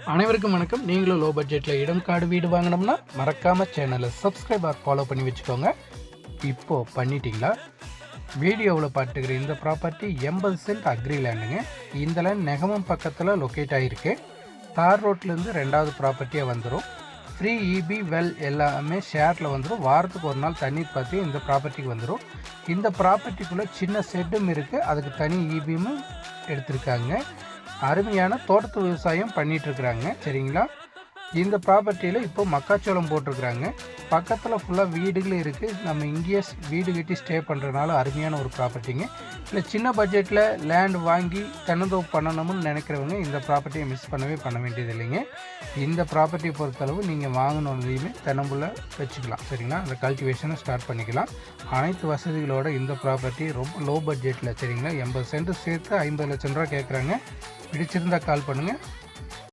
அனைவருக்கும் வணக்கம். நீங்களும் லோ பட்ஜெட்டில் இடம் காடு வீடு வாங்கினோம்னா மறக்காமல் சேனலை சப்ஸ்கிரைப் ஆர் ஃபாலோ பண்ணி வச்சுக்கோங்க. இப்போது பண்ணிட்டீங்களா? வீடியோவில் பார்த்துக்கிற இந்த ப்ராப்பர்ட்டி 80 சென்ட் அக்ரி லேண்டுங்க. இந்த லேண்ட் நெகமம் பக்கத்தில் லொக்கேட் ஆகிருக்கு. தார் ரோட்லேருந்து 2வது ப்ராப்பர்ட்டியாக வந்துடும். ஃப்ரீ இபி வெல் எல்லாமே ஷேரில் வந்துடும். வாரத்துக்கு ஒரு நாள் தண்ணீர் பார்த்து இந்த ப்ராப்பர்ட்டிக்கு வந்துடும். இந்த ப்ராப்பர்ட்டிக்குள்ளே சின்ன செட்டும் இருக்குது. அதுக்கு தனி இபியும் எடுத்திருக்காங்க. அருமையான தோட்டத்து விவசாயம் பண்ணிகிட்ருக்குறாங்க. சரிங்களா? இந்த ப்ராப்பர்ட்டியில் இப்போ மக்காச்சோளம் போட்டிருக்குறாங்க. பக்கத்தில் ஃபுல்லாக வீடுகள் இருக்குது. நம்ம இங்கேயே வீடு கட்டி ஸ்டே பண்ணுறதுனால அருமையான ஒரு ப்ராப்பர்ட்டிங்க. இல்லை சின்ன பட்ஜெட்டில் லேண்ட் வாங்கி தென்னந்தோப்பு பண்ணணும்னு நினைக்கிறவங்க இந்த ப்ராப்பர்ட்டியை மிஸ் பண்ண வேண்டியது இல்லைங்க. இந்த ப்ராப்பர்ட்டியை பொறுத்தளவு நீங்கள் வாங்கினோடையுமே தென்னம்புள்ள வச்சுக்கலாம். சரிங்களா? அந்த கல்டிவேஷனை ஸ்டார்ட் பண்ணிக்கலாம். அனைத்து வசதிகளோட இந்த ப்ராப்பர்ட்டி ரொம்ப லோ பட்ஜெட்டில். சரிங்களா? 80 சென்ட் சேர்த்து 50 லட்சம் ரூபா கேட்குறாங்க. பிடிச்சிருந்தால் கால் பண்ணுங்கள்.